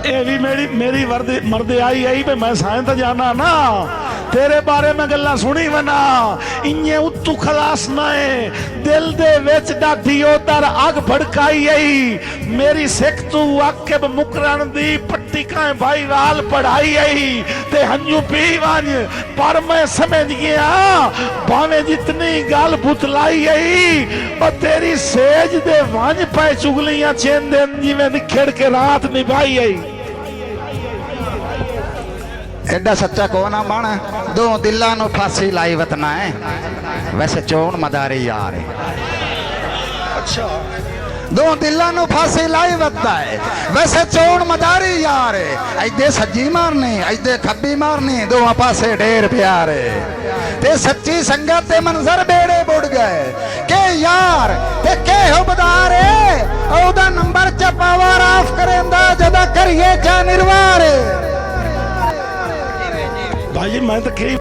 ये भी मेरी मेरी मर्द आई आई पे मैं साइंस तो जाना ना तेरे बारे में गल्ला सुनी वना इन्हें उत्तू खलास ना है दिल दे विच डाढी ओदर आग भड़काई आई मेरी सिख तू आके मुकरण दी पट्टी का भाई वाल पढ़ाई आई ते हंजू पी वन पर मैं समझ गया भावे जितनी गाल बुतलाई आई और तेरी सेज दे वंज पे चुगलियां चेन दिन जिवें खिड़ के रात निभाई आई एडा सच्चा को ना बन दो दिलों नु फांसी लाई वतना है वैसे चोण मदारी यार है अच्छा दो दिलों नु फांसी लाई वतना है वैसे चोण मदारी यार है इदे सज्जी मारनी इदे खब्बी मारनी दो पासे ढेर प्यार है ते सच्ची संगत ते मंजर बेड़े बुड़ गए के यार ते के हुबदार है ओदा नंबर च पावर ऑफ करेंदा जदा करिए क्या निर्वार भाई मैं तो